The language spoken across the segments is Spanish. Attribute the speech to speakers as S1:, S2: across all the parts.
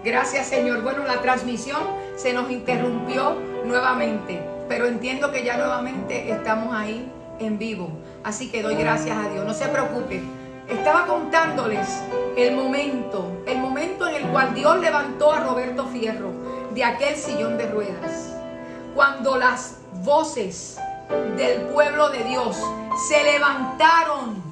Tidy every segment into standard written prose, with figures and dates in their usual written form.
S1: Gracias, Señor. Bueno, la transmisión se nos interrumpió nuevamente, pero entiendo que ya nuevamente estamos ahí en vivo. Así que doy gracias a Dios. No se preocupe. Estaba contándoles el momento en el cual Dios levantó a Roberto Fierro de aquel sillón de ruedas. Cuando las voces del pueblo de Dios se levantaron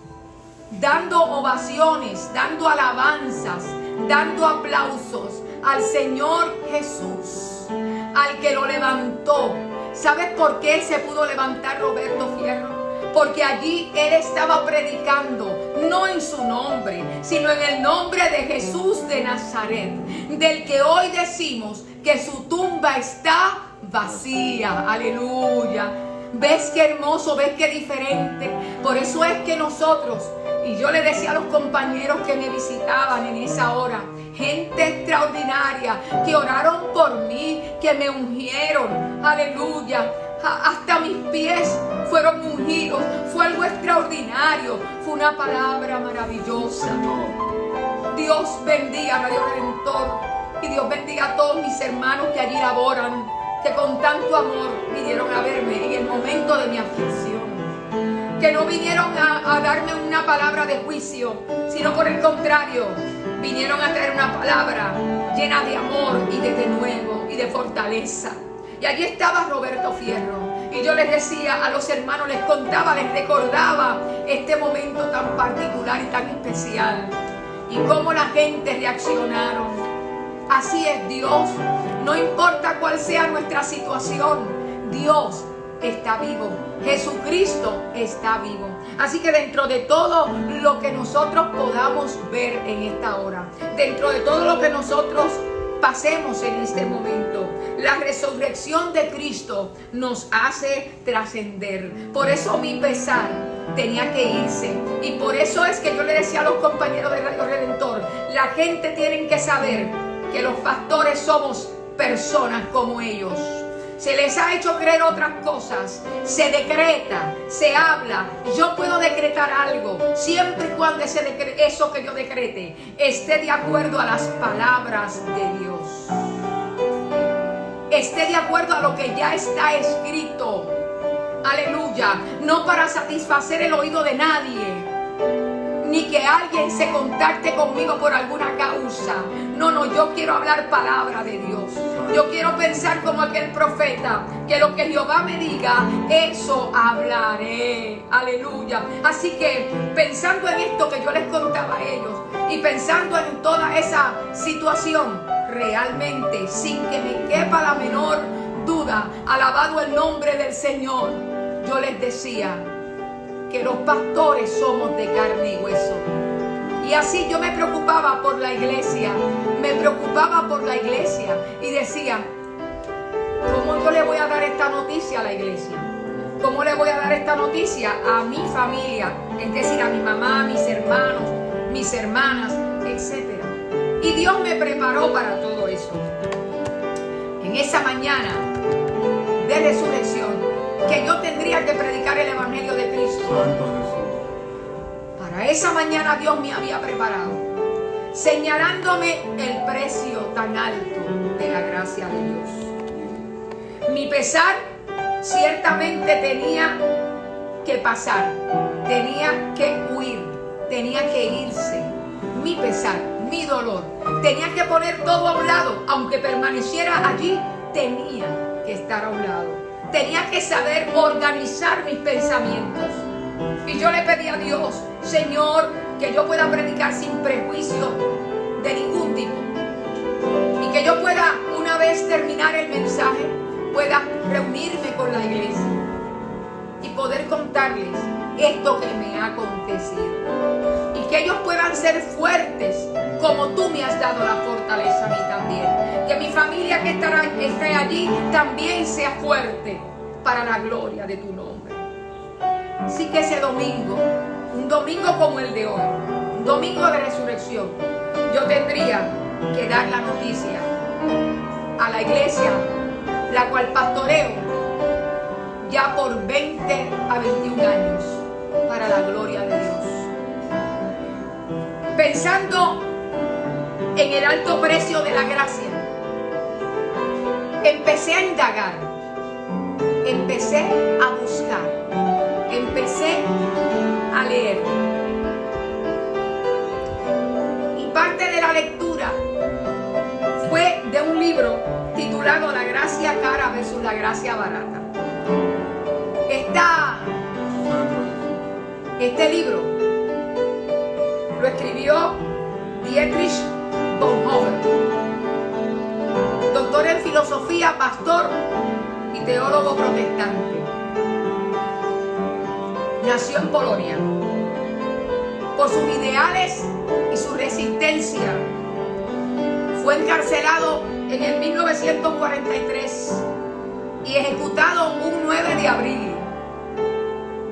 S1: dando ovaciones, dando alabanzas, dando aplausos al Señor Jesús, al que lo levantó. ¿Sabes por qué se pudo levantar Roberto Fierro? Porque allí él estaba predicando, no en su nombre, sino en el nombre de Jesús de Nazaret, del que hoy decimos que su tumba está vacía. Aleluya. ¿Ves qué hermoso? ¿Ves qué diferente? Por eso es que nosotros, y yo le decía a los compañeros que me visitaban en esa hora, gente extraordinaria, que oraron por mí, que me ungieron, aleluya, hasta mis pies fueron ungidos, fue algo extraordinario, fue una palabra maravillosa. Dios bendiga a Radio Redentor y Dios bendiga a todos mis hermanos que allí laboran, que con tanto amor vinieron a verme en el momento de mi aflicción. Que no vinieron a darme una palabra de juicio, sino por el contrario, vinieron a traer una palabra llena de amor y de denuedo y de fortaleza. Y allí estaba Roberto Fierro. Y yo les decía a los hermanos, les contaba, les recordaba este momento tan particular y tan especial. Y cómo la gente reaccionaron. Así es Dios. No importa cuál sea nuestra situación, Dios está vivo. Jesucristo está vivo. Así que dentro de todo lo que nosotros podamos ver en esta hora, dentro de todo lo que nosotros pasemos en este momento, la resurrección de Cristo nos hace trascender. Por eso mi pesar tenía que irse. Y por eso es que yo le decía a los compañeros de Radio Redentor, la gente tiene que saber que los pastores somos personas como ellos. Se les ha hecho creer otras cosas, se decreta, se habla. Yo puedo decretar algo siempre y cuando eso que yo decrete esté de acuerdo a las palabras de Dios, esté de acuerdo a lo que ya está escrito. Aleluya. No para satisfacer el oído de nadie, ni que alguien se contacte conmigo por alguna causa. No, yo quiero hablar palabra de Dios. Yo quiero pensar como aquel profeta, que lo que Jehová me diga, eso hablaré. Aleluya. Así que pensando en esto que yo les contaba a ellos, y pensando en toda esa situación, realmente, sin que me quepa la menor duda, alabado el nombre del Señor, yo les decía que los pastores somos de carne y hueso. Y así yo me preocupaba por la iglesia, y decía, ¿cómo yo le voy a dar esta noticia a la iglesia? ¿Cómo le voy a dar esta noticia a mi familia? Es decir, a mi mamá, a mis hermanos, mis hermanas, etc. Y Dios me preparó para todo eso. En esa mañana de resurrección, que yo tendría que predicar el Evangelio de Cristo. Para esa mañana Dios me había preparado, señalándome el precio tan alto de la gracia de Dios. Mi pesar ciertamente tenía que pasar, tenía que huir, tenía que irse. Mi pesar, mi dolor, tenía que poner todo a un lado, aunque permaneciera allí, tenía que estar a un lado. Tenía que saber organizar mis pensamientos. Y yo le pedí a Dios, Señor, que yo pueda predicar sin prejuicio de ningún tipo. Y que yo pueda, una vez terminar el mensaje, pueda reunirme con la iglesia y poder contarles esto que me ha acontecido. Y que ellos puedan ser fuertes como tú me has dado la fortaleza a mí también. Que mi familia que esté allí también sea fuerte para la gloria de tu nombre. Así que ese domingo, un domingo como el de hoy, un domingo de resurrección, yo tendría que dar la noticia a la iglesia, la cual pastoreo ya por 20 a 21 años, para la gloria de Dios. Pensando en el alto precio de la gracia, empecé a indagar, empecé a buscar, empecé a leer. Y parte de la lectura fue de un libro titulado La gracia cara versus la gracia barata. Este libro lo escribió Dietrich Bonhoeffer, doctor en filosofía, pastor y teólogo protestante. Nació en Polonia. Por sus ideales y su resistencia, fue encarcelado en el 1943 y ejecutado un 9 de abril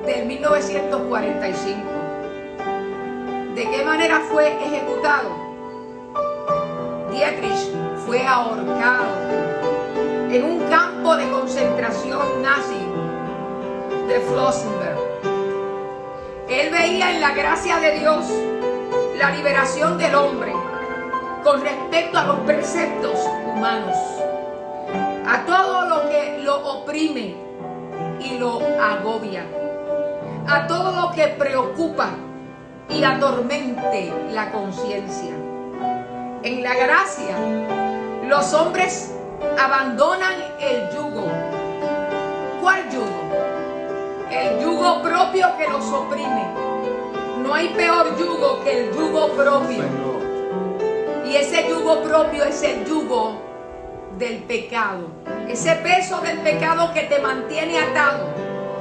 S1: del 1945. ¿De qué manera fue ejecutado? Dietrich fue ahorcado en un campo de concentración nazi de Flossenberg. Él veía en la gracia de Dios la liberación del hombre con respecto a los preceptos humanos, a todo lo que lo oprime y lo agobia, a todo lo que preocupa y atormente la conciencia. En la gracia, los hombres abandonan el yugo. ¿Cuál yugo? El yugo propio que los oprime. No hay peor yugo que el yugo propio. Y ese yugo propio es el yugo del pecado. Ese peso del pecado que te mantiene atado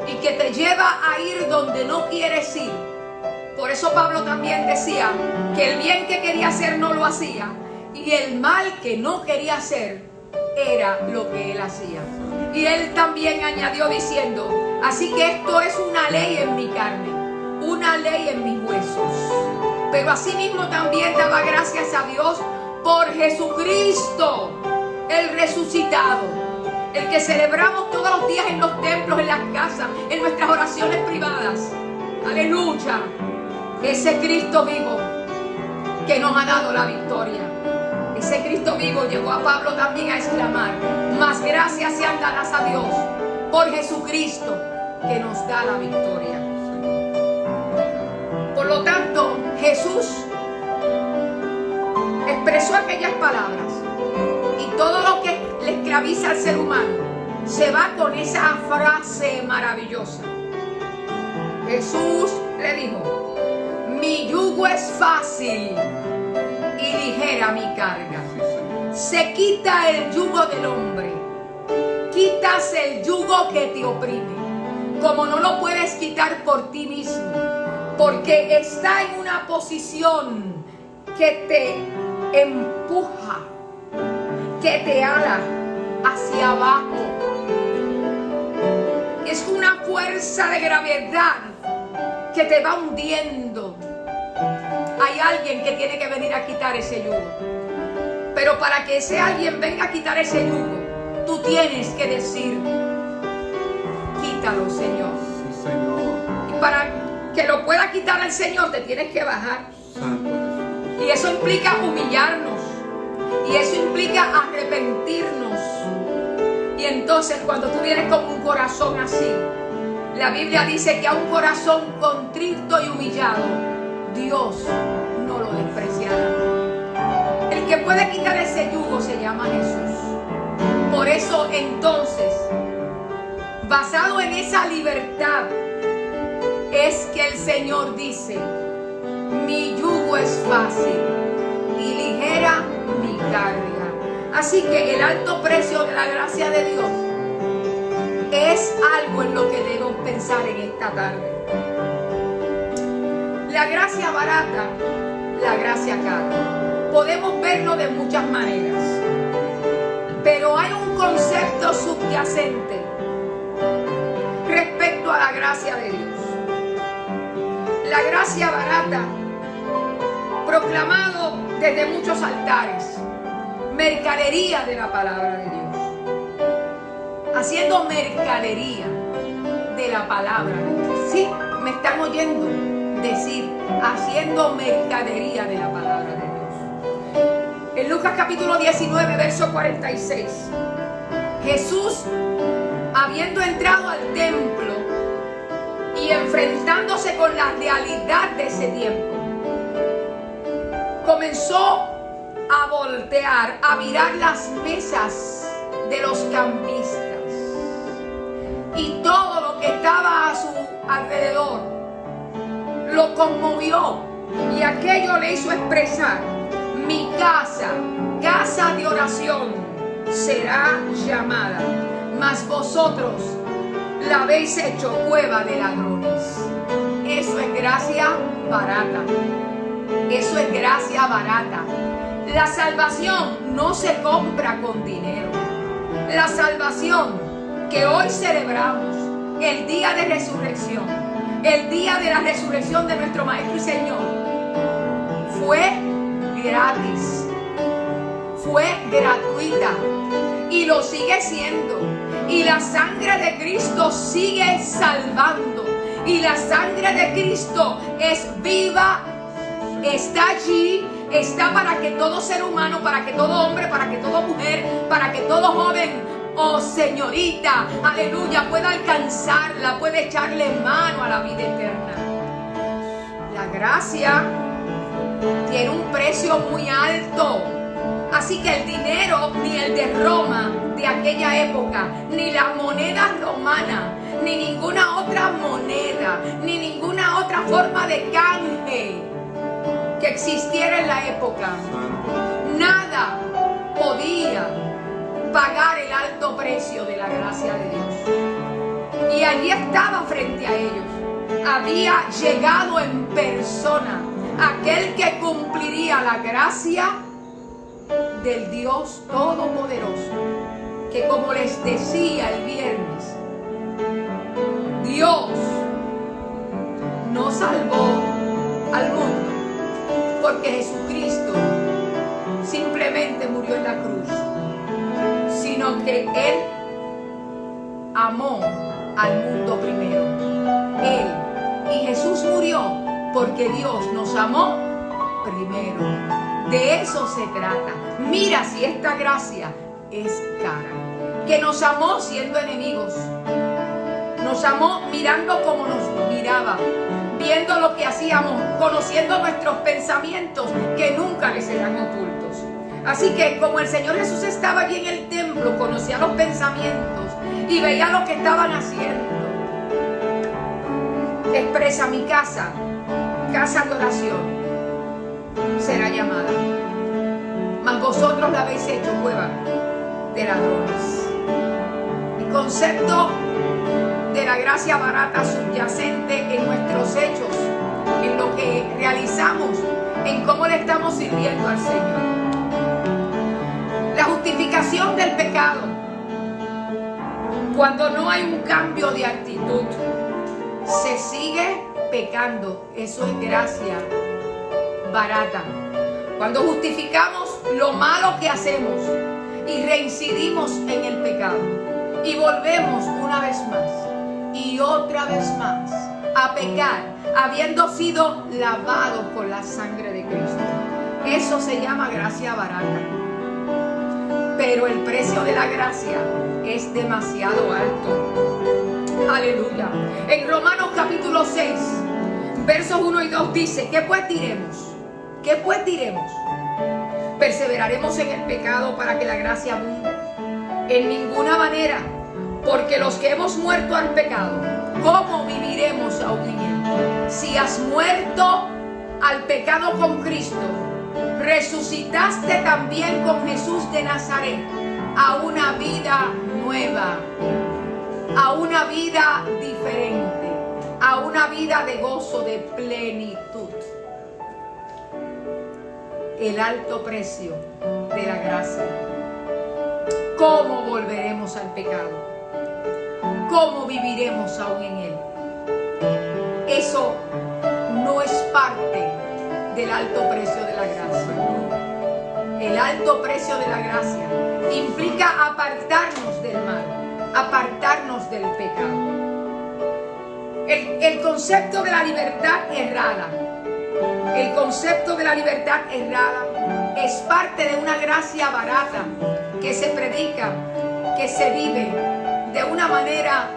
S1: y que te lleva a ir donde no quieres ir. Por eso Pablo también decía que el bien que quería hacer no lo hacía y el mal que no quería hacer era lo que él hacía. Y él también añadió diciendo: así que esto es una ley en mi carne, una ley en mis huesos. Pero asimismo también daba gracias a Dios por Jesucristo, el resucitado, el que celebramos todos los días en los templos, en las casas, en nuestras oraciones privadas. Aleluya. Ese Cristo vivo que nos ha dado la victoria. Ese Cristo vivo llevó a Pablo también a exclamar: más gracias sean dadas a Dios por Jesucristo que nos da la victoria. Por lo tanto, Jesús expresó aquellas palabras y todo lo que le esclaviza al ser humano se va con esa frase maravillosa. Jesús le dijo: mi yugo es fácil y ligera mi carga. Se quita el yugo del hombre. Quitas el yugo que te oprime. Como no lo puedes quitar por ti mismo, porque está en una posición que te empuja, que te ala hacia abajo. Es una fuerza de gravedad que te va hundiendo. Hay alguien que tiene que venir a quitar ese yugo. Pero para que ese alguien venga a quitar ese yugo, tú tienes que decir: quítalo, Señor.
S2: Sí, Señor.
S1: Y para que lo pueda quitar el Señor, te tienes que bajar.
S2: Santo Jesús.
S1: Y eso implica humillarnos. Y eso implica arrepentirnos. Y entonces cuando tú vienes con un corazón así, la Biblia dice que a un corazón contrito y humillado, Dios no lo despreciará. El que puede quitar ese yugo se llama Jesús. Por eso entonces, basado en esa libertad, es que el Señor dice: mi yugo es fácil y ligera mi carga. Así que el alto precio de la gracia de Dios es algo en lo que debemos pensar en esta tarde. La gracia barata, la gracia cara. Podemos verlo de muchas maneras, pero hay un concepto subyacente respecto a la gracia de Dios. La gracia barata, proclamado desde muchos altares, mercadería de la palabra de Dios, haciendo mercadería de la palabra de Dios. Sí, me están oyendo decir: haciendo mercadería de la palabra de Dios. Lucas capítulo 19, verso 46. Jesús, habiendo entrado al templo y enfrentándose con la realidad de ese tiempo, comenzó a voltear, a mirar las mesas de los cambistas y todo lo que estaba a su alrededor lo conmovió, y aquello le hizo expresar: mi casa, casa de oración, será llamada, mas vosotros la habéis hecho cueva de ladrones. Eso es gracia barata. Eso es gracia barata. La salvación no se compra con dinero. La salvación que hoy celebramos, el día de resurrección, el día de la resurrección de nuestro Maestro y Señor, fue gratis, fue gratuita y lo sigue siendo. Y la sangre de Cristo sigue salvando. Y la sangre de Cristo es viva, está allí, está para que todo ser humano, para que todo hombre, para que toda mujer, para que todo joven o señorita, aleluya, pueda alcanzarla, puede echarle mano a la vida eterna. La gracia tiene un precio muy alto. Así que el dinero, ni el de Roma de aquella época, ni la moneda romana, ni ninguna otra moneda, ni ninguna otra forma de canje que existiera en la época, nada podía pagar el alto precio de la gracia de Dios. Y allí estaba frente a ellos. Había llegado en persona aquel que cumpliría la gracia del Dios Todopoderoso, que, como les decía el viernes, Dios no salvó al mundo porque Jesucristo simplemente murió en la cruz, sino que Él amó al mundo primero. Él y Jesús murió porque Dios nos amó primero. De eso se trata. Mira si esta gracia es cara. Que nos amó siendo enemigos. Nos amó mirando como nos miraba, viendo lo que hacíamos, conociendo nuestros pensamientos que nunca les serán ocultos. Así que como el Señor Jesús estaba allí en el templo, conocía los pensamientos y veía lo que estaban haciendo, expresa: mi casa, casa de oración, será llamada, mas vosotros la habéis hecho cueva de ladrones. El concepto de la gracia barata subyacente en nuestros hechos, en lo que realizamos, en cómo le estamos sirviendo al Señor. La justificación del pecado, cuando no hay un cambio de actitud, se sigue pecando. Eso es gracia barata. Cuando justificamos lo malo que hacemos y reincidimos en el pecado y volvemos una vez más y otra vez más a pecar, habiendo sido lavados con la sangre de Cristo, eso se llama gracia barata. Pero el precio de la gracia es demasiado alto. Aleluya. En Romanos capítulo 6, versos 1 y 2 dice: ¿qué pues diremos? ¿Qué pues diremos? ¿Perseveraremos en el pecado para que la gracia abunde? En ninguna manera, porque los que hemos muerto al pecado, ¿cómo viviremos aún en él? Si has muerto al pecado con Cristo, resucitaste también con Jesús de Nazaret a una vida nueva, a una vida diferente, a una vida de gozo, de plenitud. El alto precio de la gracia. ¿Cómo volveremos al pecado? ¿Cómo viviremos aún en él? Eso no es parte del alto precio de la gracia. El alto precio de la gracia implica apartarnos del mal, apartarnos del pecado. El concepto de la libertad errada, el concepto de la libertad errada es parte de una gracia barata que se predica, que se vive de una manera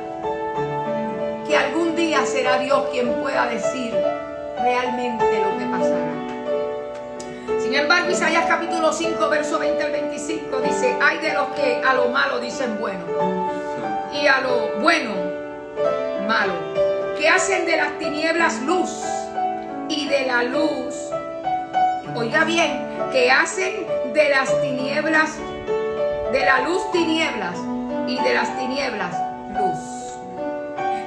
S1: que algún día será Dios quien pueda decir realmente lo que pasará. Sin embargo, Isaías capítulo 5, verso 20 al 25 dice: hay de los que a lo malo dicen bueno y a lo bueno malo, que hacen de las tinieblas luz y de la luz, oiga bien, que hacen de las tinieblas, de la luz tinieblas y de las tinieblas luz,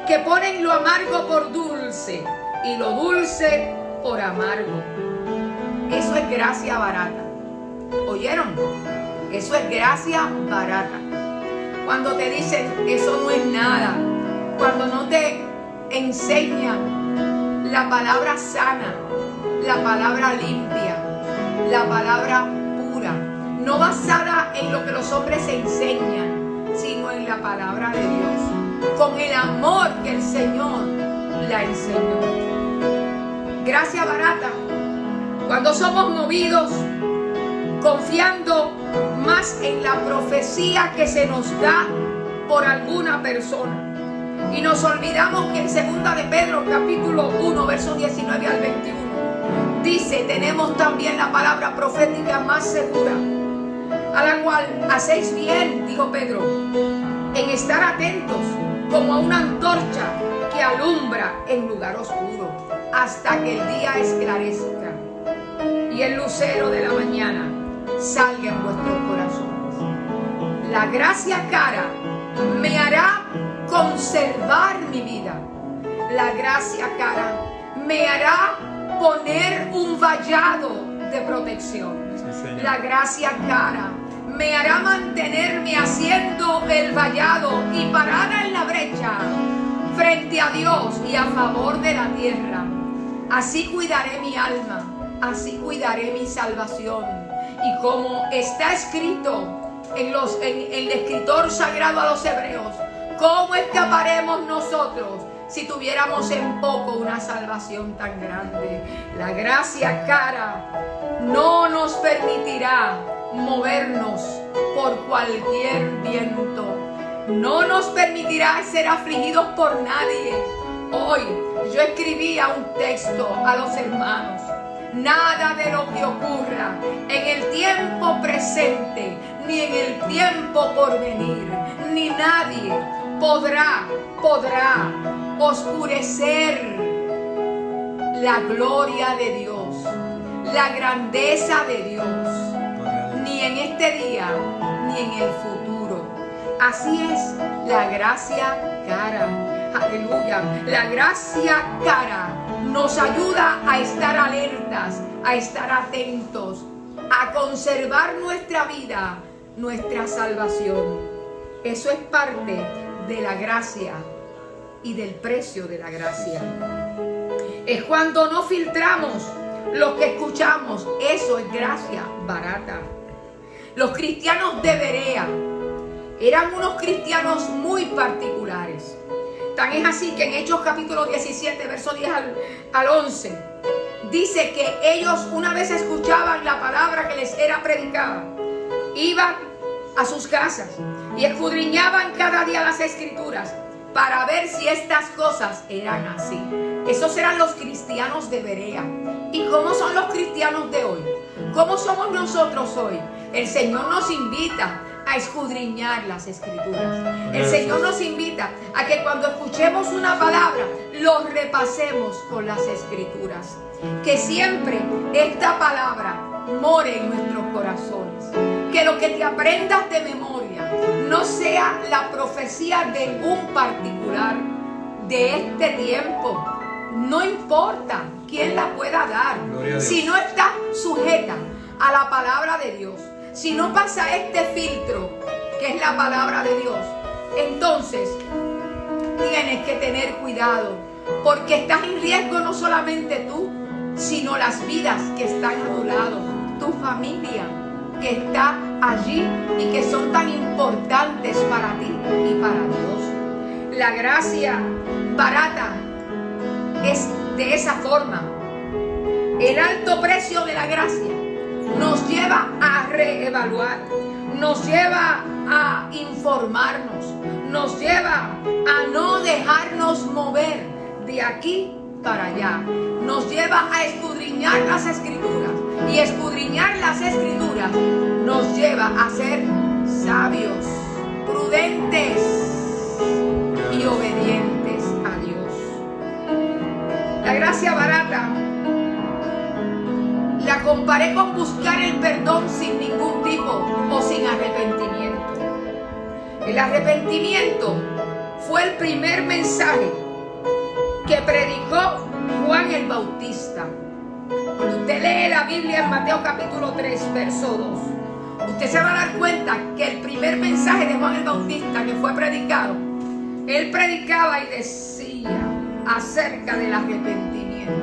S1: que ponen lo amargo por dulce y lo dulce por amargo. Eso es gracia barata. ¿Oyeron? Eso es gracia barata. Cuando te dicen eso no es nada, cuando no te enseñan la palabra sana, la palabra limpia, la palabra pura, no basada en lo que los hombres enseñan, sino en la palabra de Dios, con el amor que el Señor la enseñó. Gracia barata, cuando somos movidos confiando más en la profecía que se nos da por alguna persona, y nos olvidamos que en 2 de Pedro capítulo 1 versos 19 al 21 dice: tenemos también la palabra profética más segura, a la cual hacéis bien, dijo Pedro, en estar atentos como a una antorcha que alumbra en lugar oscuro, hasta que el día esclarezca y el lucero de la mañana salga en vuestros corazones. La gracia cara me hará conservar mi vida. La gracia cara me hará poner un vallado de protección. Sí, la gracia cara me hará mantenerme haciendo el vallado y parada en la brecha frente a Dios y a favor de la tierra. Así cuidaré mi alma, así cuidaré mi salvación. Y como está escrito en el escritor sagrado a los hebreos, ¿cómo escaparemos nosotros si tuviéramos en poco una salvación tan grande? La gracia cara no nos permitirá movernos por cualquier viento. No nos permitirá ser afligidos por nadie. Hoy yo escribía un texto a los hermanos. Nada de lo que ocurra en el tiempo presente, ni en el tiempo por venir, ni nadie podrá oscurecer la gloria de Dios, la grandeza de Dios, ni en este día, ni en el futuro. Así es la gracia cara. Aleluya. La gracia cara nos ayuda a estar alertas, a estar atentos, a conservar nuestra vida, nuestra salvación. Eso es parte de la gracia y del precio de la gracia. Es cuando no filtramos lo que escuchamos. Eso es gracia barata. Los cristianos de Berea eran unos cristianos muy particulares. Tan es así que en Hechos capítulo 17, verso 10 al 11, dice que ellos una vez escuchaban la palabra que les era predicada, iban a sus casas y escudriñaban cada día las escrituras para ver si estas cosas eran así. Esos eran los cristianos de Berea. ¿Y cómo son los cristianos de hoy? ¿Cómo somos nosotros hoy? El Señor nos invita a escudriñar las escrituras. El Señor nos invita a que cuando escuchemos una palabra, lo repasemos con las escrituras. Que siempre esta palabra more en nuestros corazones. Que lo que te aprendas de memoria no sea la profecía de un particular de este tiempo. No importa quién la pueda dar, si no está sujeta a la palabra de Dios, si no pasa este filtro que es la palabra de Dios, entonces tienes que tener cuidado, porque estás en riesgo no solamente tú, sino las vidas que están a tu lado, tu familia que está allí y que son tan importantes para ti y para Dios. La gracia barata es de esa forma. El alto precio de la gracia nos lleva a reevaluar, nos lleva a informarnos, nos lleva a no dejarnos mover de aquí para allá, nos lleva a escudriñar las Escrituras, y escudriñar las Escrituras nos lleva a ser sabios, prudentes y obedientes a Dios. La gracia barata la comparé con buscar el perdón sin ningún tipo o sin arrepentimiento. El arrepentimiento fue el primer mensaje que predicó Juan el Bautista. Cuando usted lee la Biblia en Mateo capítulo 3, verso 2, usted se va a dar cuenta que el primer mensaje de Juan el Bautista que fue predicado, él predicaba y decía acerca del arrepentimiento.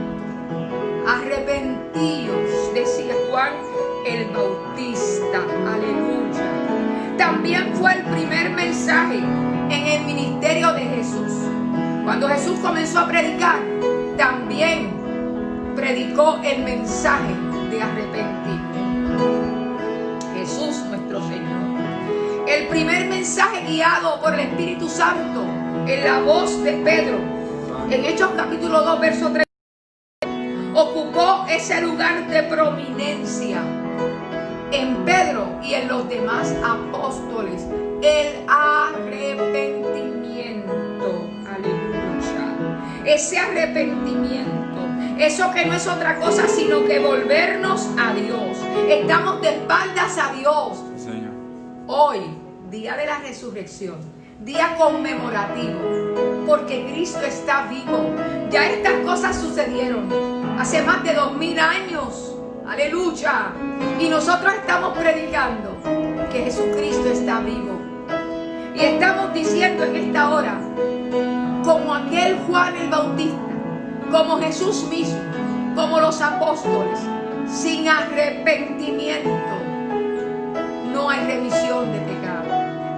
S1: Arrepentíos, decía Juan el Bautista. Aleluya. También fue el primer mensaje en el ministerio de Jesús. Cuando Jesús comenzó a predicar, también predicó el mensaje de arrepentimiento. Jesús nuestro Señor. El primer mensaje guiado por el Espíritu Santo en la voz de Pedro, en Hechos capítulo 2, verso 3, ocupó ese lugar de prominencia en Pedro y en los demás apóstoles. El arrepentimiento. Aleluya. Ese arrepentimiento. Eso que no es otra cosa sino que volvernos a Dios. Estamos de espaldas a Dios.
S3: Señor.
S1: Hoy, día de la resurrección, día conmemorativo, porque Cristo está vivo. Ya estas cosas sucedieron hace más de 2000 años. Aleluya. Y nosotros estamos predicando que Jesucristo está vivo. Y estamos diciendo en esta hora, como aquel Juan el Bautista, como Jesús mismo, como los apóstoles, sin arrepentimiento no hay remisión de pecado.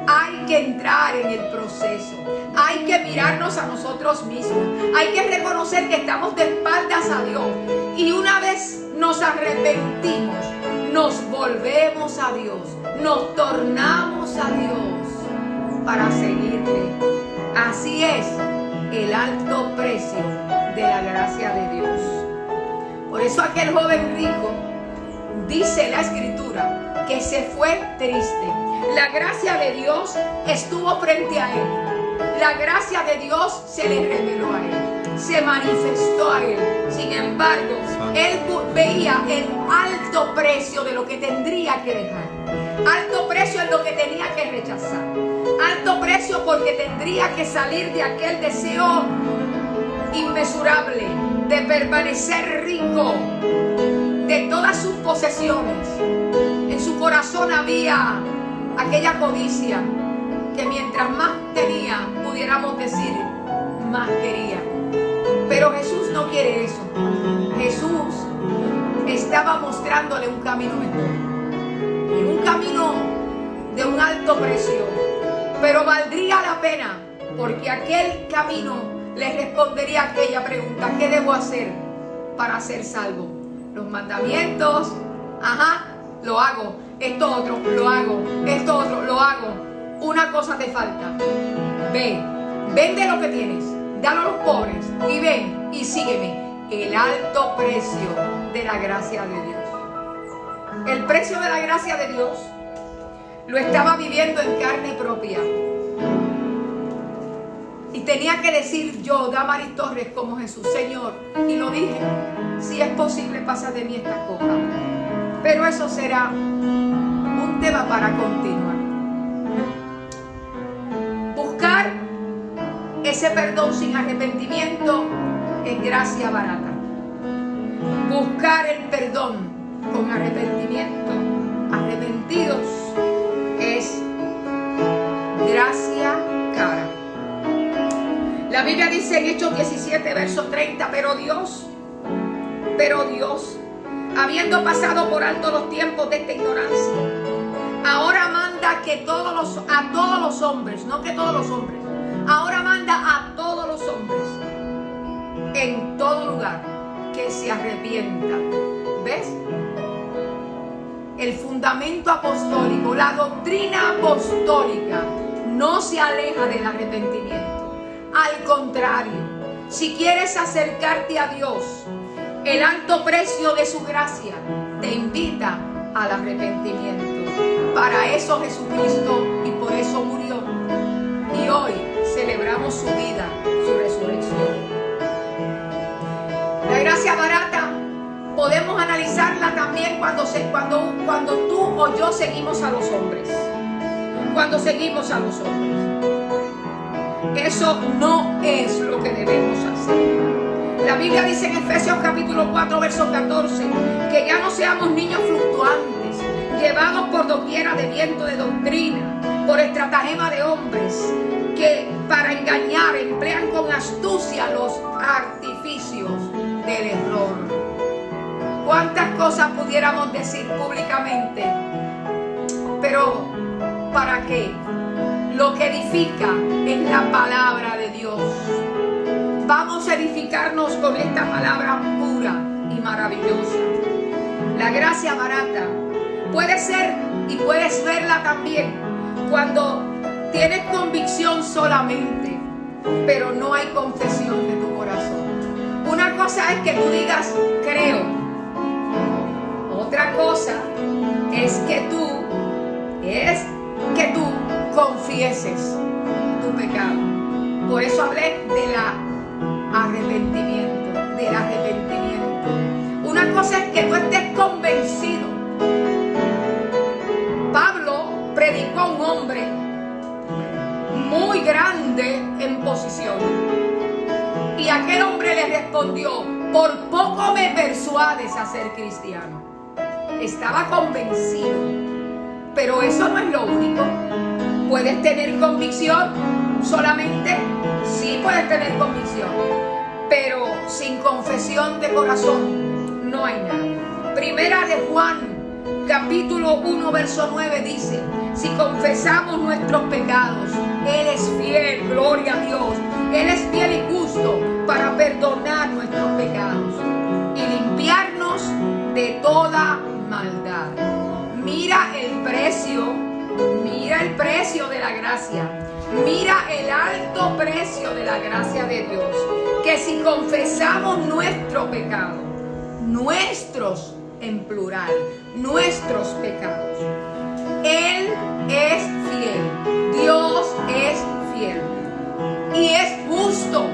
S1: Hay que entrar en el proceso. Hay que mirarnos a nosotros mismos. Hay que reconocer que estamos de espaldas a Dios. Y una vez nos arrepentimos, nos volvemos a Dios. Nos tornamos a Dios para seguirle. Así es el alto precio de la gracia de Dios. Por eso aquel joven rico, dice la Escritura, que se fue triste. La gracia de Dios estuvo frente a él. La gracia de Dios se le reveló a él, se manifestó a él. Sin embargo, él veía el alto precio de lo que tendría que dejar. Alto precio en lo que tenía que rechazar. Alto precio porque tendría que salir de aquel deseo inmesurable de permanecer rico de todas sus posesiones. En su corazón había aquella codicia que mientras más tenía, pudiéramos decir, más quería. Pero Jesús no quiere eso. Jesús estaba mostrándole un camino mejor, un camino de un alto precio, pero valdría la pena, porque aquel camino le respondería a aquella pregunta: ¿qué debo hacer para ser salvo? Los mandamientos, lo hago. Esto otro, lo hago. Esto otro, lo hago. Una cosa te falta. Ve, vende lo que tienes, dalo a los pobres y ven y sígueme. El alto precio de la gracia de Dios. El precio de la gracia de Dios lo estaba viviendo en carne propia. Y tenía que decir yo, Damaris Torres, como Jesús: Señor, y lo dije, si es posible, pasa de mí esta copa. Pero eso será un tema para continuar. Buscar ese perdón sin arrepentimiento es gracia barata. Buscar el perdón con arrepentimiento, arrepentidos, es gracia cara. La Biblia dice en Hechos 17, verso 30, pero Dios, habiendo pasado por alto los tiempos de esta ignorancia, ahora manda que a todos los hombres, no que todos los hombres, ahora manda a todos los hombres en todo lugar que se arrepientan. ¿Ves? el fundamento apostólico, la doctrina apostólica no se aleja del arrepentimiento. Al contrario, si quieres acercarte a Dios, el alto precio de su gracia te invita al arrepentimiento. Para eso Jesucristo y por eso murió. Y hoy celebramos su vida, su resurrección. La gracia barata podemos analizarla también cuando tú o yo seguimos a los hombres. Cuando seguimos a los hombres. Eso no es lo que debemos hacer. La Biblia dice en Efesios capítulo 4, verso 14, que ya no seamos niños fluctuantes, llevados por doquiera de viento de doctrina, por estratagema de hombres, que para engañar emplean con astucia los artificios del error. ¿Cuántas cosas pudiéramos decir públicamente? Pero ¿para qué? Lo que edifica es la palabra de Dios. Vamos a edificarnos con esta palabra pura y maravillosa. La gracia barata puede ser y puedes verla también cuando tienes convicción solamente, pero no hay confesión de tu corazón. Una cosa es que tú digas creo. Otra cosa es que tú confieses tu pecado. Por eso hablé del arrepentimiento. Una cosa es que tú estés convencido. Pablo predicó a un hombre muy grande en posición. Y aquel hombre le respondió: por poco me persuades a ser cristiano. Estaba convencido. Pero eso no es lo único. ¿Puedes tener convicción solamente? Sí, puedes tener convicción. Pero sin confesión de corazón no hay nada. Primera de Juan, capítulo 1, verso 9 dice: si confesamos nuestros pecados, Él es fiel, gloria a Dios. Él es fiel y justo para perdonar nuestros pecados y limpiarnos de toda maldad. Mira el precio de la gracia. Mira el alto precio de la gracia de Dios. Que si confesamos nuestro pecado, nuestros en plural, nuestros pecados, Él es fiel. Dios es fiel. Y es justo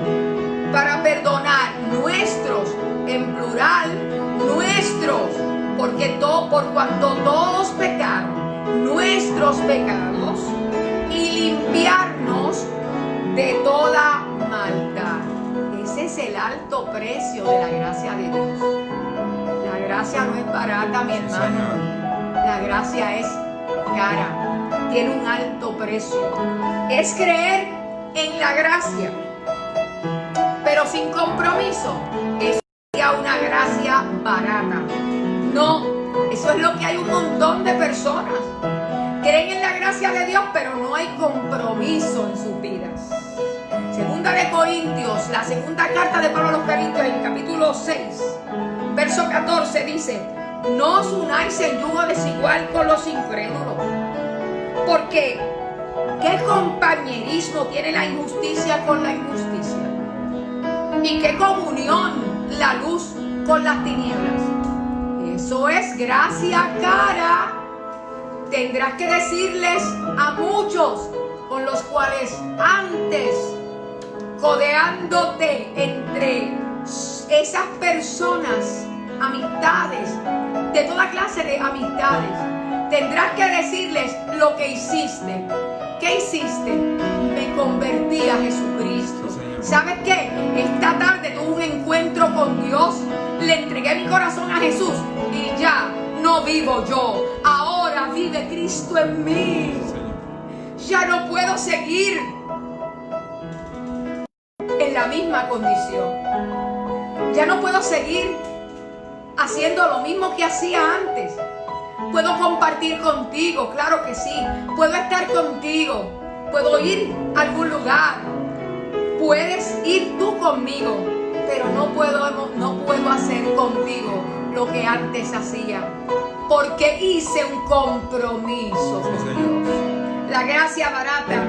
S1: para perdonar nuestros en plural, nuestros, porque por cuanto todos pecaron, nuestros pecados, y limpiarnos de toda maldad. Ese es el alto precio de la gracia de Dios. La gracia no es barata, mi hermano. La gracia es cara, tiene un alto precio. Es creer en la gracia, pero sin compromiso. Eso sería una gracia barata. No, eso es lo que hay un montón de personas. Creen en la gracia de Dios, pero no hay compromiso en sus vidas. Segunda de Corintios, la segunda carta de Pablo a los Corintios, en capítulo 6, verso 14 dice: no os unáis en yugo desigual con los incrédulos, porque ¿qué compañerismo tiene la injusticia con la injusticia? ¿Y qué comunión la luz con las tinieblas? Eso es gracia cara. Tendrás que decirles a muchos con los cuales antes, codeándote entre esas personas, amistades, de toda clase de amistades, tendrás que decirles lo que hiciste. ¿Qué hiciste? Me convertí a Jesucristo. ¿Sabes qué? Esta tarde tuve un encuentro con Dios, le entregué mi corazón a Jesús y ya no vivo yo, ahora vive Cristo en mí. Ya no puedo seguir en la misma condición. Ya no puedo seguir haciendo lo mismo que hacía antes. Puedo compartir contigo, claro que sí. Puedo estar contigo. Puedo ir a algún lugar. Puedes ir tú conmigo, pero no puedo hacer contigo lo que antes hacía. porque hice un compromiso con Dios. La gracia barata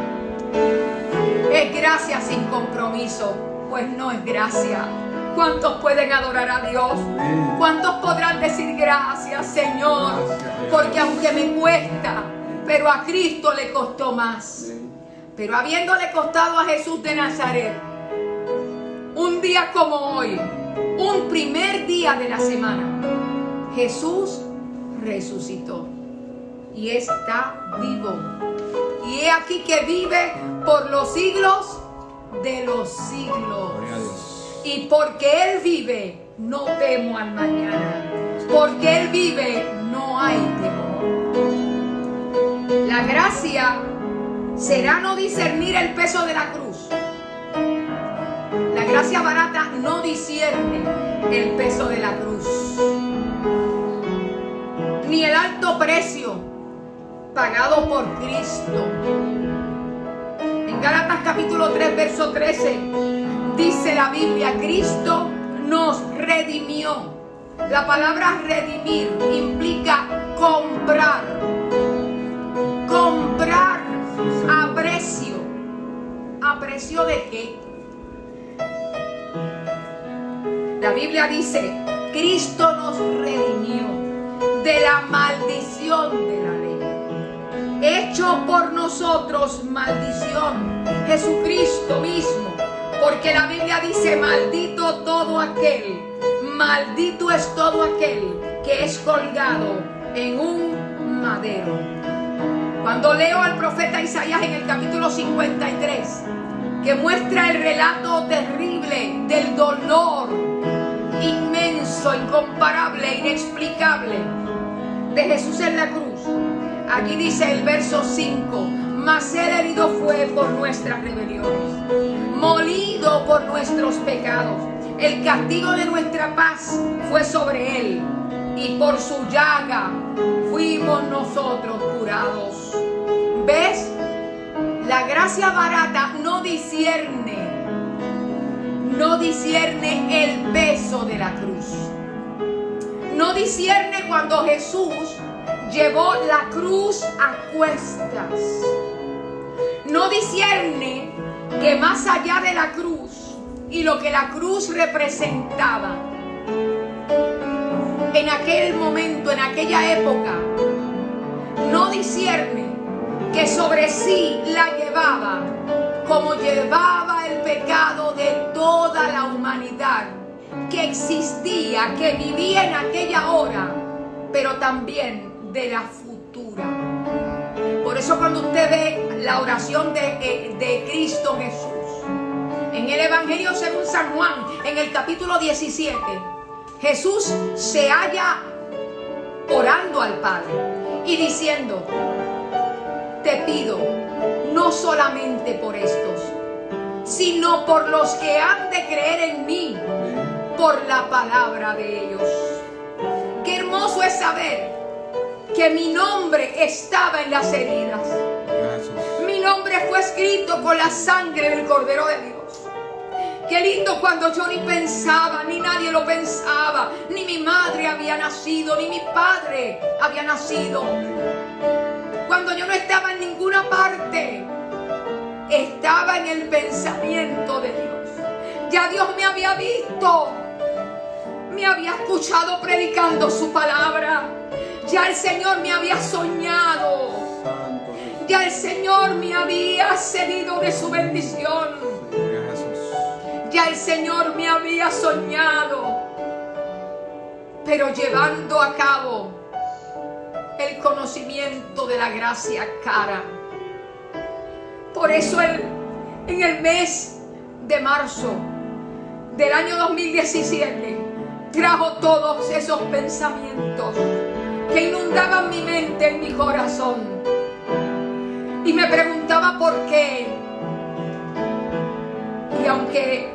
S1: es gracia sin compromiso, pues no es gracia. ¿Cuántos pueden adorar a Dios? ¿Cuántos podrán decir gracias, Señor? Porque aunque me cuesta, pero a Cristo le costó más. Pero habiéndole costado a Jesús de Nazaret, un día como hoy, un primer día de la semana, Jesús resucitó y está vivo. Y he aquí que vive por los siglos de los siglos. Y porque Él vive, no temo al mañana. Porque Él vive, no hay temor. La gracia será no discernir el peso de la cruz. La gracia barata no discierne el peso de la cruz, ni el alto precio pagado por Cristo. En Gálatas capítulo 3, verso 13, dice la Biblia: Cristo nos redimió. La palabra redimir implica comprar. Comprar a precio. ¿A precio de qué? La Biblia dice: Cristo nos redimió de la maldición de la ley, hecho por nosotros maldición, Jesucristo mismo, porque la Biblia dice: maldito es todo aquel que es colgado en un madero. Cuando leo al profeta Isaías en el capítulo 53, que muestra el relato terrible del dolor inmenso, incomparable, inexplicable de Jesús en la cruz, aquí dice el verso 5: mas Él herido fue por nuestras rebeliones, molido por nuestros pecados. El castigo de nuestra paz fue sobre Él, y por su llaga fuimos nosotros curados. ¿Ves? La gracia barata no discierne el peso de la cruz. No discierne cuando Jesús llevó la cruz a cuestas. No discierne que más allá de la cruz y lo que la cruz representaba en aquel momento, en aquella época, no discierne que sobre sí la llevaba como llevaba el pecado de toda la humanidad que existía, que vivía en aquella hora, pero también de la futura. Por eso cuando usted ve la oración de Cristo Jesús en el Evangelio según San Juan, en el capítulo 17, Jesús se halla orando al Padre y diciendo: te pido no solamente por estos, sino por los que han de creer en mí por la palabra de ellos. Qué hermoso es saber que mi nombre estaba en las heridas. Mi nombre fue escrito con la sangre del Cordero de Dios. Qué lindo cuando yo ni pensaba, ni nadie lo pensaba, ni mi madre había nacido, ni mi padre había nacido. Cuando yo no estaba en ninguna parte, estaba en el pensamiento de Dios. Ya Dios me había visto, me había escuchado predicando su palabra. Ya el Señor me había soñado. Ya el Señor me había cedido de su bendición. Ya el Señor me había soñado, pero llevando a cabo el conocimiento de la gracia cara. Por eso Él, en el mes de marzo del año 2017, trajo todos esos pensamientos que inundaban mi mente, en mi corazón, y me preguntaba por qué. Y aunque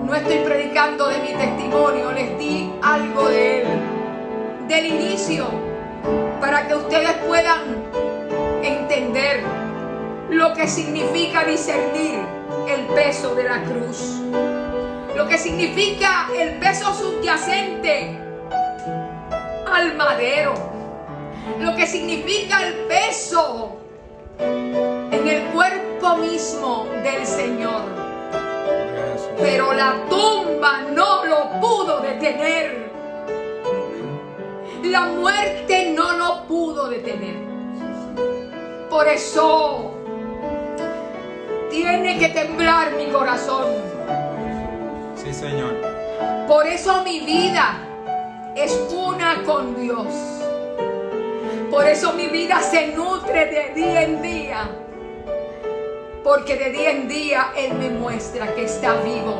S1: no estoy predicando de mi testimonio, les di algo de él, del inicio, para que ustedes puedan entender lo que significa discernir el peso de la cruz, lo que significa el peso subyacente al madero, lo que significa el peso en el cuerpo mismo del Señor. Pero la tumba no lo pudo detener. La muerte no lo pudo detener. Por eso tiene que temblar mi corazón.
S3: Sí, Señor.
S1: Por eso mi vida es una con Dios. Por eso mi vida se nutre de día en día. Porque de día en día Él me muestra que está vivo.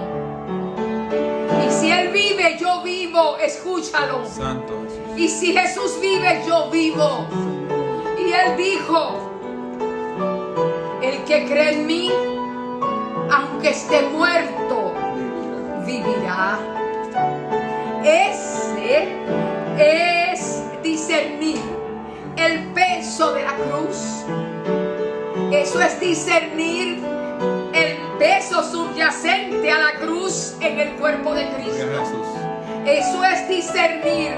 S1: Y si Él vive, yo vivo. Escúchalo.
S3: Santo.
S1: Y si Jesús vive, yo vivo. Y Él dijo: el que cree en mí, aunque esté muerto, vivirá. Ese es discernir el peso de la cruz. Eso es discernir el peso subyacente a la cruz en el cuerpo de Cristo. Eso es discernir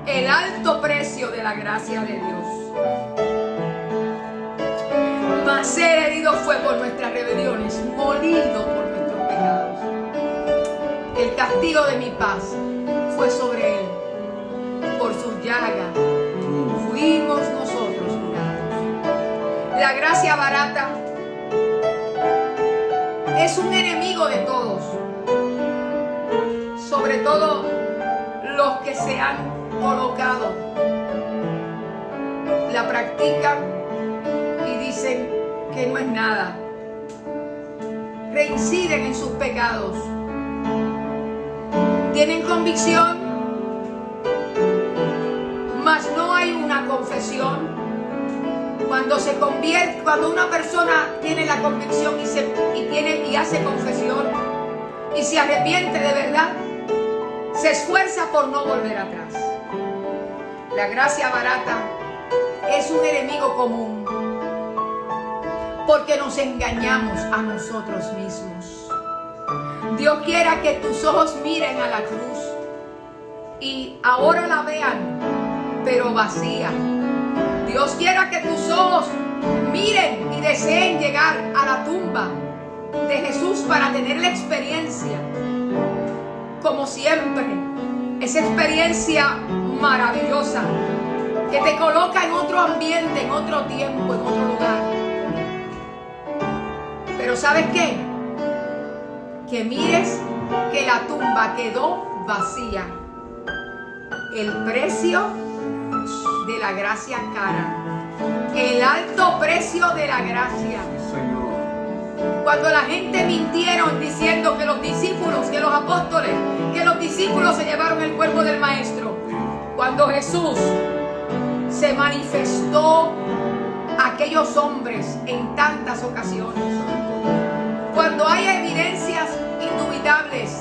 S1: el alto precio de la gracia de Dios. Mas ser herido fue por nuestras rebeliones, molido por nuestros pecados. El castigo de mi paz fue sobre Él. Por sus llagas fuimos nosotros curados. La gracia barata es un enemigo de todos, sobre todo los que se han colocado, la practican y dicen que no es nada, reinciden en sus pecados, tienen convicción, mas no hay una confesión. Cuando una persona tiene la convicción y hace confesión y se arrepiente de verdad, se esfuerza por no volver atrás. La gracia barata es un enemigo común porque nos engañamos a nosotros mismos. Dios quiera que tus ojos miren a la cruz y ahora la vean, pero vacía. Dios quiera que tus ojos miren y deseen llegar a la tumba de Jesús para tener la experiencia, como siempre, esa experiencia maravillosa que te coloca en otro ambiente, en otro tiempo, en otro lugar. Pero ¿sabes qué? Que mires que la tumba quedó vacía. El precio de la gracia cara, el alto precio de la gracia. Cuando la gente mintieron diciendo que los discípulos, que los apóstoles, que los discípulos se llevaron el cuerpo del maestro, cuando Jesús se manifestó a aquellos hombres en tantas ocasiones, cuando hay evidencias indubitables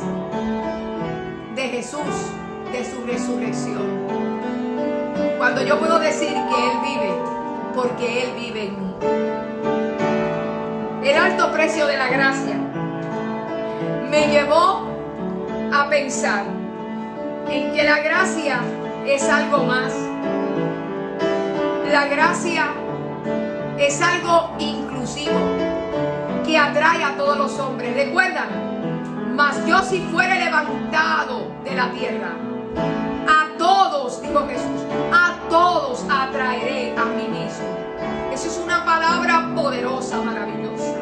S1: de Jesús, de su resurrección, cuando yo puedo decir que Él vive, porque Él vive en mí. El alto precio de la gracia me llevó a pensar en que la gracia es algo más. La gracia es algo inclusivo que atrae a todos los hombres. ¿Recuerdan? Mas yo si fuere levantado de la tierra, a todos, dijo Jesús, a todos atraeré a mí mismo. Eso es una palabra poderosa, maravillosa.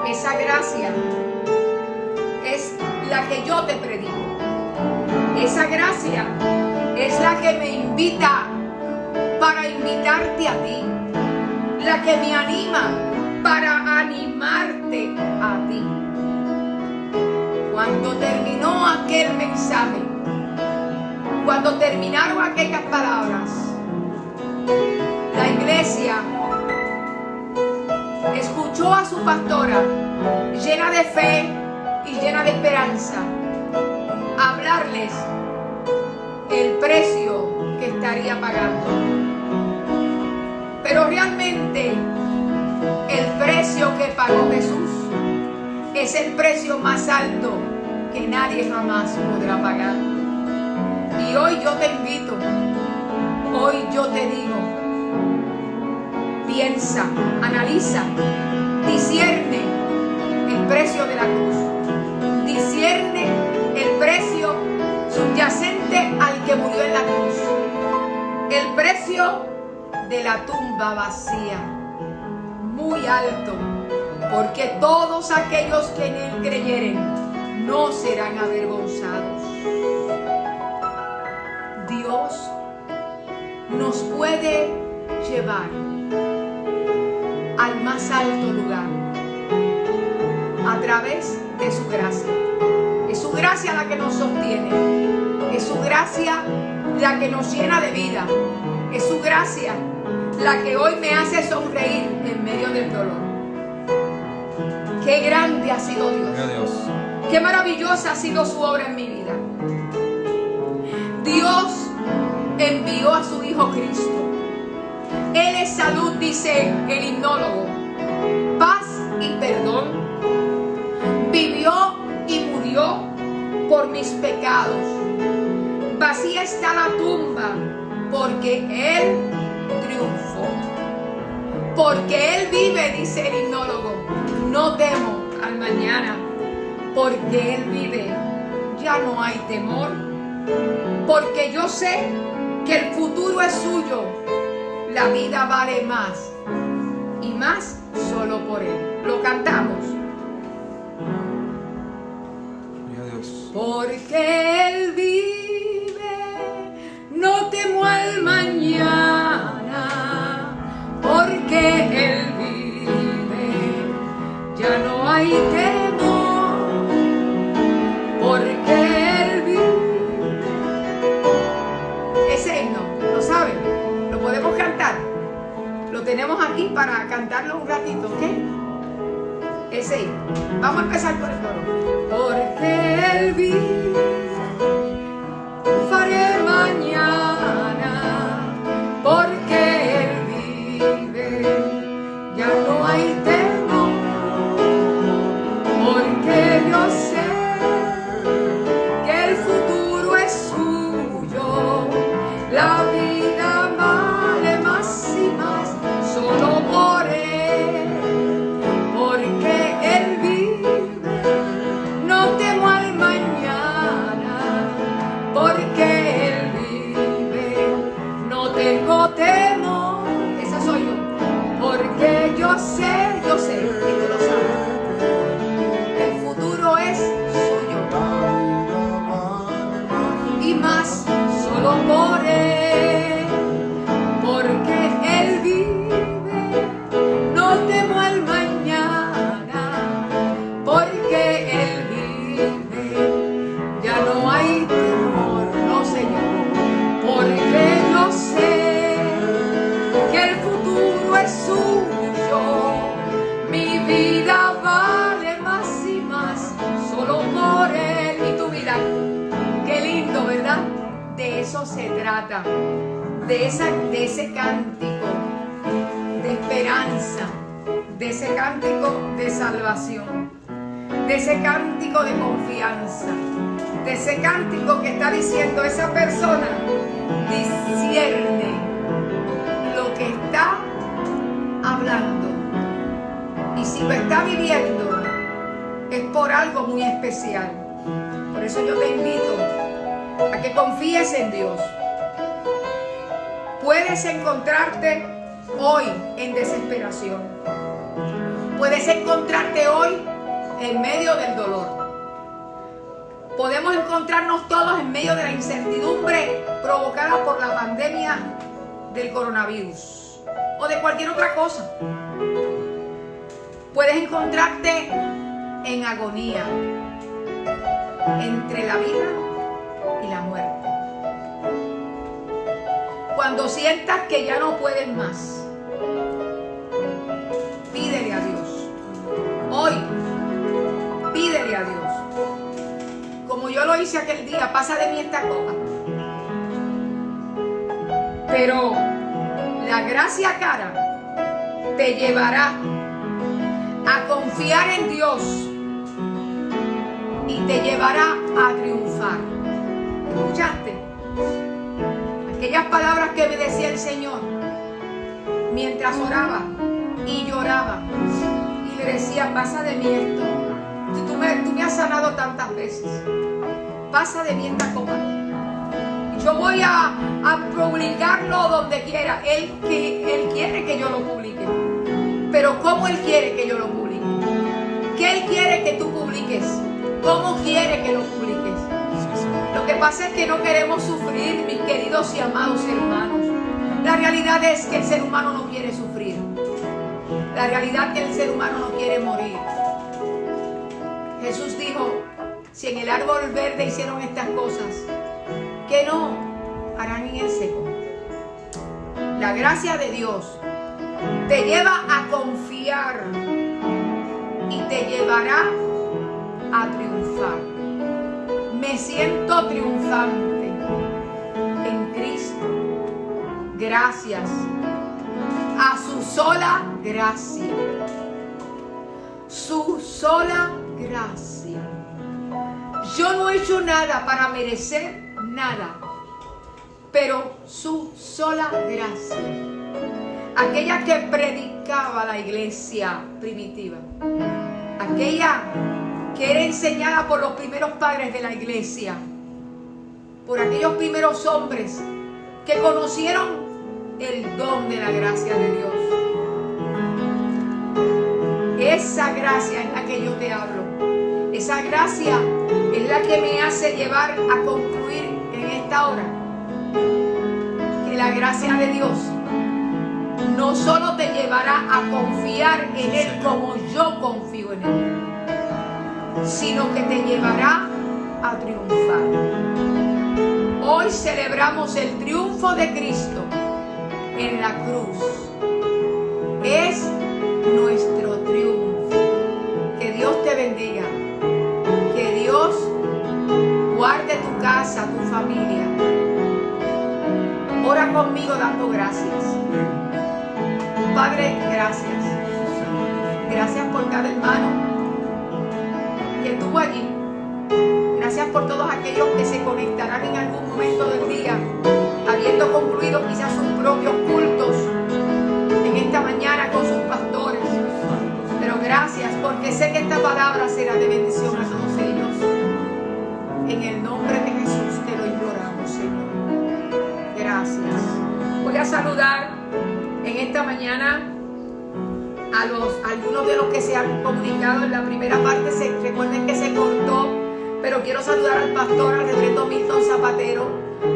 S1: Esa gracia es la que yo te predico. Esa gracia es la que me invita para invitarte a ti. La que me anima para animarte a ti. Cuando terminó aquel mensaje, cuando terminaron aquellas palabras, la iglesia escuchó a su pastora, llena de fe y llena de esperanza, hablarles el precio que estaría pagando. Pero realmente el precio que pagó Jesús es el precio más alto que nadie jamás podrá pagar. Y hoy yo te invito Hoy yo te digo, piensa, analiza, discierne el precio de la cruz, discierne el precio subyacente al que murió en la cruz, el precio de la tumba vacía, muy alto, porque todos aquellos que en él creyeren no serán avergonzados. Dios nos puede llevar al más alto lugar a través de su gracia. Es su gracia la que nos sostiene, es su gracia la que nos llena de vida, es su gracia la que hoy me hace sonreír en medio del dolor. Qué grande ha sido Dios. Qué maravillosa ha sido su obra en mi vida. Dios envió a su Hijo Cristo. Él es salud, dice el himnólogo, paz y perdón. Vivió y murió por mis pecados. Vacía está la tumba porque Él triunfó. Porque Él vive, dice el himnólogo. No temo al mañana, porque Él vive. Ya no hay temor, porque yo sé que el futuro es suyo. La vida vale más, y más solo por Él. Lo cantamos. Porque Él vive, no temo al mañana. Porque Él vive, ya no hay temor. Porque Él vive. Ese himno, ¿lo saben? ¿Lo podemos cantar? Lo tenemos aquí para cantarlo un ratito, ¿ok? Ese himno. Vamos a empezar por el coro. Porque Él vive, faré mañana. Porque Él vive, ya no hay temor. Porque yo sé que el futuro es suyo. La vida vale más y más solo por Él. Porque Él vive, no temo al mañana. Porque Él vive, no tengo temor. Esa soy yo. Porque yo sé, y tú lo sabes, el futuro es suyo. Y más solo por Él. Porque Él vive, no temo al mañana. Porque Él vive, ya no hay temor, no Señor. Porque yo sé que el futuro es suyo. Mi vida vale más y más solo por Él. Y tu vida, qué lindo, ¿verdad? De eso se trata, de ese cántico de esperanza, de ese cántico de salvación, de ese cántico de confianza, de ese cántico que está diciendo esa persona, discierne lo que está hablando, y si lo está viviendo es por algo muy especial. Por eso yo te invito a que confíes en Dios. Puedes encontrarte hoy en desesperación. Puedes encontrarte hoy en medio del dolor. Podemos encontrarnos todos en medio de la incertidumbre provocada por la pandemia del coronavirus o de cualquier otra cosa. Puedes encontrarte en agonía entre la vida y la muerte. Cuando sientas que ya no puedes más, pídele a Dios. Hoy, pídele a Dios. Como yo lo hice aquel día, pasa de mí esta copa. Pero la gracia cara te llevará a confiar en Dios y te llevará a triunfar. ¿Escuchaste? Aquellas palabras que me decía el Señor mientras oraba y lloraba y le decía, pasa de mí esto. Tú me has sanado tantas veces. Pasa de mí esta copa. Yo voy a publicarlo donde quiera. Él quiere que yo lo publique. Pero ¿cómo Él quiere que yo lo publique? ¿Qué Él quiere que tú publiques? ¿Cómo quiere que lo publiques? Lo que pasa es que no queremos sufrir, mis queridos y amados hermanos. La realidad es que el ser humano no quiere sufrir. La realidad es que el ser humano no quiere morir. Jesús dijo, si en el árbol verde hicieron estas cosas, ¿qué no harán en el seco? La gracia de Dios te lleva a confiar y te llevará a triunfar. Me siento triunfante en Cristo. Gracias a su sola gracia. Su sola gracia. Yo no he hecho nada para merecer nada, pero su sola gracia. Aquella que predicaba la iglesia primitiva, aquella que era enseñada por los primeros padres de la iglesia, por aquellos primeros hombres que conocieron el don de la gracia de Dios. Esa gracia es la que yo te hablo. Esa gracia es la que me hace llevar a concluir en esta hora que la gracia de Dios no solo te llevará a confiar en Él como yo confío en Él, sino que te llevará a triunfar. Hoy celebramos el triunfo de Cristo en la cruz. Es nuestro triunfo. Que Dios te bendiga. Que Dios guarde tu casa, tu familia. Ora conmigo dando gracias. Padre, gracias. Gracias por cada hermano que estuvo allí. Gracias por todos aquellos que se conectarán en algún momento del día, habiendo concluido quizás sus propios cultos en esta mañana con sus pastores. Pero gracias, porque sé que esta palabra será de bendición a todos ellos. En el nombre de Jesús te lo imploramos, Señor. Gracias. Voy a saludar en esta mañana a algunos de los que se han comunicado en la primera parte. Recuerden que se cortó, pero quiero saludar al pastor, al reverendo Milton Zapatero,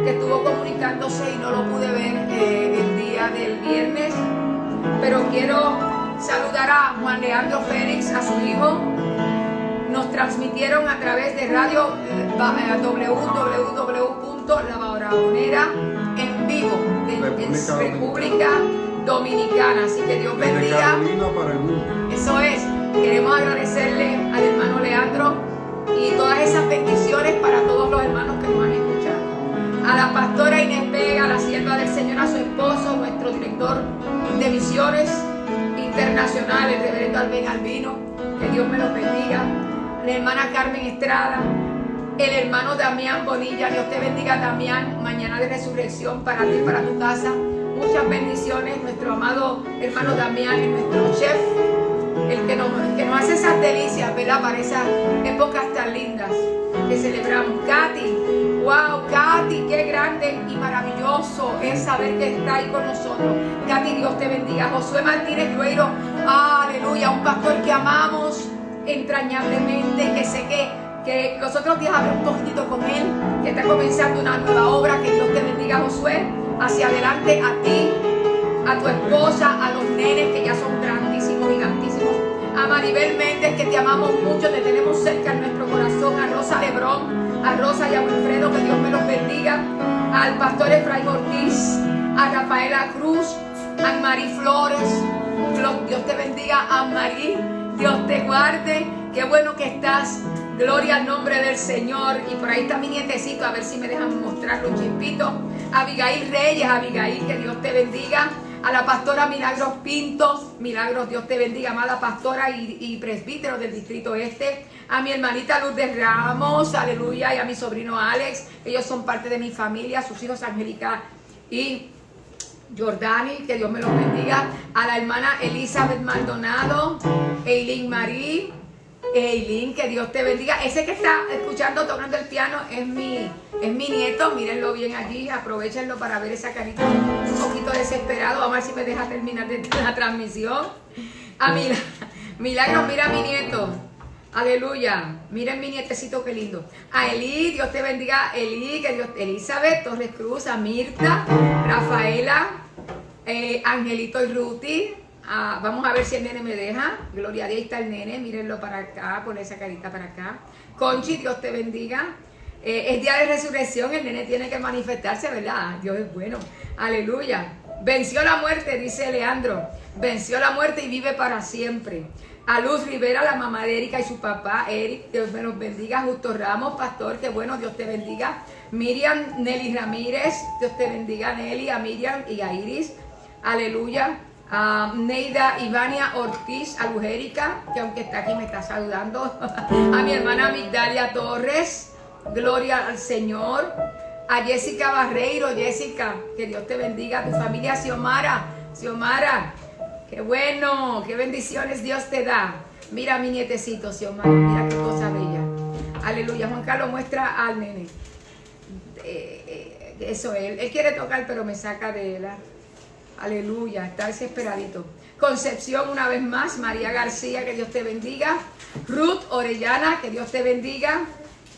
S1: que estuvo comunicándose y no lo pude ver el día del viernes. Pero quiero saludar a Juan Leandro Félix, a su hijo. Nos transmitieron a través de radio www.labarahonera en vivo en República Dominicana. Así que Dios bendiga. Eso es. Queremos agradecerle al hermano Leandro y todas esas bendiciones para todos los hermanos que nos han escuchado. A la pastora Inés Vega, a la sierva del Señor, a su esposo, nuestro director de misiones internacionales, el reverendo Albén Albino, que Dios me los bendiga. La hermana Carmen Estrada, el hermano Damián Bonilla, Dios te bendiga, Damián. Mañana de resurrección para ti, para tu casa. Muchas bendiciones. Nuestro amado hermano Damián es nuestro chef, el que nos hace esas delicias, ¿verdad? Para esas épocas tan lindas que celebramos. Katy, wow, Katy, qué grande y maravilloso es saber que está ahí con nosotros. Katy, Dios te bendiga. Josué Martínez Rueiro, aleluya, un pastor que amamos entrañablemente, que sé que los otros días hablé un poquitito con él, que está comenzando una nueva obra. Que Dios te bendiga, Josué. Hacia adelante, a ti, a tu esposa, a los nenes que ya son grandísimos, gigantísimos. A Maribel Méndez, que te amamos mucho, te tenemos cerca en nuestro corazón. A Rosa Lebrón, a Rosa y a Wilfredo, que Dios me los bendiga. Al pastor Efraín Ortiz, a Rafaela Cruz, a Mari Flores. Dios te bendiga, a Marí. Dios te guarde. Qué bueno que estás. Gloria al nombre del Señor. Y por ahí está mi nietecito, a ver si me dejan mostrarlo un chispito. Abigail Reyes, Abigail, que Dios te bendiga. A la pastora Milagros Pinto, Milagros, Dios te bendiga, amada pastora y presbítero del Distrito Este. A mi hermanita Lourdes Ramos, aleluya, y a mi sobrino Alex, ellos son parte de mi familia, sus hijos Angélica y Jordani, que Dios me los bendiga. A la hermana Elizabeth Maldonado, Eileen Marie, Eileen, que Dios te bendiga. Ese que está escuchando tocando el piano es mi nieto, mírenlo bien allí, aprovechenlo para ver esa carita un poquito desesperado. Vamos a ver si me deja terminar la transmisión. A Milagros, mira a mi nieto. Aleluya. Miren mi nietecito, qué lindo. A Eli, Dios te bendiga. Eli, que Dios, Elizabeth Torres Cruz, a Mirta, Rafaela, Angelito y Ruti. Vamos a ver si el nene me deja. Gloria a Dios, ahí está el nene. Mírenlo para acá, pon esa carita para acá. Conchi, Dios te bendiga. Es día de resurrección, el nene tiene que manifestarse, ¿verdad? Dios es bueno. Aleluya. Venció la muerte, dice Leandro. Venció la muerte y vive para siempre. A Luz Rivera, la mamá de Erika y su papá, Eric, Dios me los bendiga. Justo Ramos, pastor, qué bueno, Dios te bendiga. Miriam, Nelly Ramírez, Dios te bendiga, Nelly, a Miriam y a Iris. Aleluya. A Neida Ivania Ortiz, a Luz Erika, que aunque está aquí me está saludando. A mi hermana Migdalia Torres, gloria al Señor. A Jessica Barreiro, Jessica, que Dios te bendiga. A tu familia Xiomara, qué bueno, qué bendiciones Dios te da. Mira a mi nietecito Xiomara, mira qué cosa bella. Aleluya. Juan Carlos, muestra al nene. Eso, él quiere tocar, pero me saca de él. Aleluya, está desesperadito. Concepción, una vez más. María García, que Dios te bendiga. Ruth Orellana, que Dios te bendiga.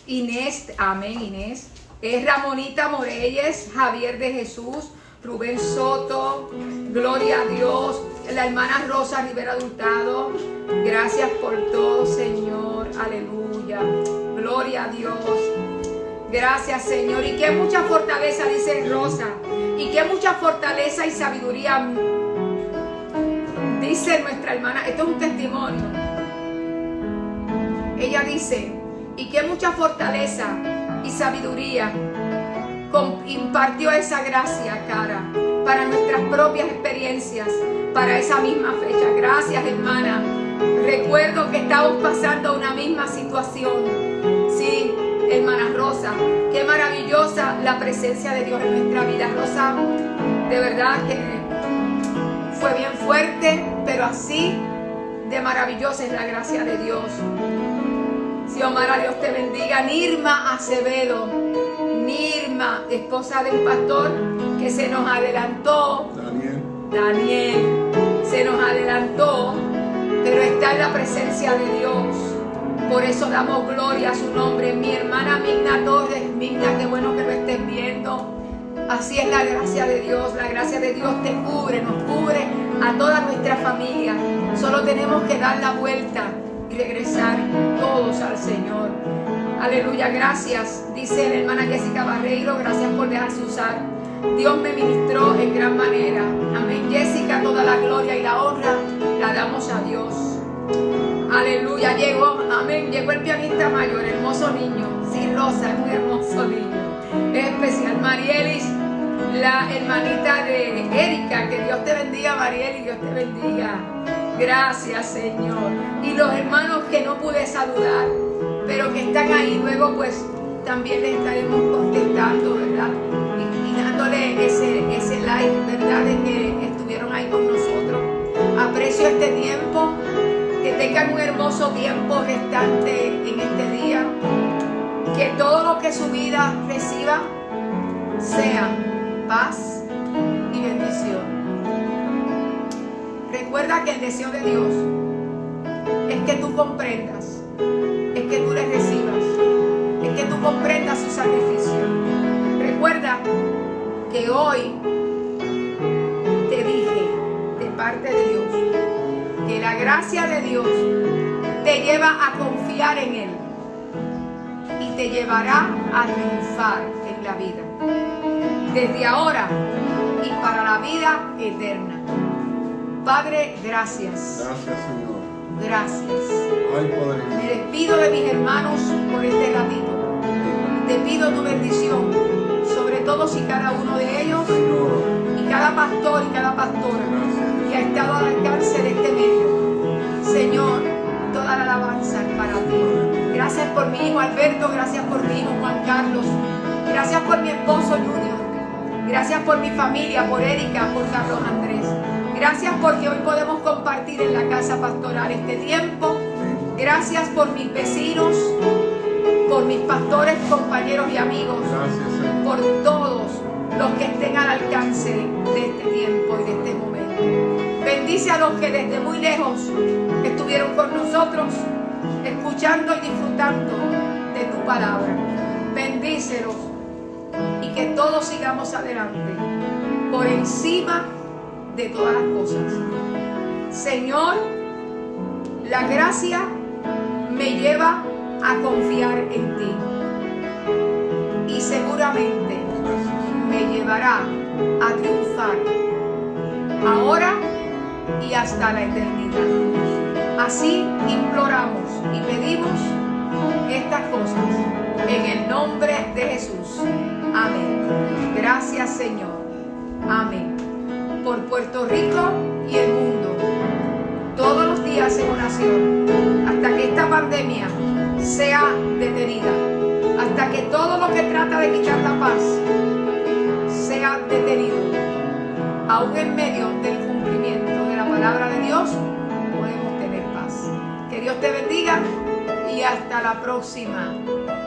S1: Inés, amén, Inés. Ramonita Morelles, Javier de Jesús, Rubén Soto, gloria a Dios. La hermana Rosa Rivera Hurtado, gracias por todo, Señor, aleluya, gloria a Dios. Gracias, Señor. Y qué mucha fortaleza, dice Rosa. Y qué mucha fortaleza y sabiduría, dice nuestra hermana. Esto es un testimonio. Ella dice, y qué mucha fortaleza y sabiduría impartió esa gracia, cara, para nuestras propias experiencias, para esa misma fecha. Gracias, hermana. Recuerdo que estamos pasando una misma situación. Sí, hermana Rosa, qué maravillosa la presencia de Dios en nuestra vida. Rosa, de verdad que fue bien fuerte, pero así de maravillosa es la gracia de Dios. Xiomara, Dios te bendiga. Nirma Acevedo, Nirma, esposa de un pastor que se nos adelantó. Daniel, se nos adelantó, pero está en la presencia de Dios. Por eso damos gloria a su nombre. Mi hermana Migna Torres, Migna, qué bueno que lo estés viendo. Así es la gracia de Dios. La gracia de Dios te cubre, nos cubre a toda nuestra familia. Solo tenemos que dar la vuelta y regresar todos al Señor. Aleluya, gracias. Dice la hermana Jessica Barreiro, gracias por dejarse usar. Dios me ministró en gran manera. Amén. Jessica, toda la gloria y la honra la damos a Dios. Aleluya, llegó, amén, llegó el pianista mayor, hermoso niño. Sí, Rosa, es un hermoso niño. Es especial. Marielis, la hermanita de Erika, que Dios te bendiga, Marielis, Dios te bendiga. Gracias, Señor. Y los hermanos que no pude saludar, pero que están ahí, luego pues también les estaremos contestando, ¿verdad? Y dándole ese like, ¿verdad? De que estuvieron ahí con nosotros. Aprecio este tiempo. Que tengan un hermoso tiempo restante en este día. Que todo lo que su vida reciba sea paz y bendición. Recuerda que el deseo de Dios es que tú comprendas, es que tú le recibas, es que tú comprendas su sacrificio. Recuerda que hoy te dije de parte de Dios que la gracia de Dios te lleva a confiar en Él y te llevará a triunfar en la vida, desde ahora y para la vida eterna. Padre, gracias.
S2: Gracias, Señor.
S1: Gracias.
S2: Ay, Padre.
S1: Me despido de mis hermanos por este ratito. Te pido tu bendición sobre todos y cada uno de ellos,
S2: Señor.
S1: y cada pastor y cada pastora que ha estado al alcance de este medio. Señor, toda la alabanza es para ti. Gracias por mi hijo Alberto, gracias por mi hijo Juan Carlos, gracias por mi esposo Junior, Gracias por mi familia, por Erika, por Carlos Andrés. Gracias porque hoy podemos compartir en la casa pastoral este tiempo. Gracias por mis vecinos, por mis pastores, compañeros y amigos,
S2: Gracias, Señor.
S1: por todos los que estén al alcance de este tiempo y de este momento. Bendice a los que desde muy lejos estuvieron con nosotros, escuchando y disfrutando de tu palabra. Bendícelos y que todos sigamos adelante por encima de todas las cosas. Señor, la gracia me lleva a confiar en ti y seguramente me llevará a triunfar ahora y hasta la eternidad. Así imploramos y pedimos estas cosas en el nombre de Jesús. Amén. Gracias, Señor. Amén. Por Puerto Rico y el mundo, todos los días en oración, hasta que esta pandemia sea detenida, hasta que todo lo que trata de quitar la paz sea detenido, aún en medio del cumplimiento de la palabra de Dios, podemos tener paz. Que Dios te bendiga y hasta la próxima,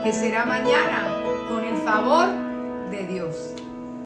S1: que será mañana con el favor de Dios.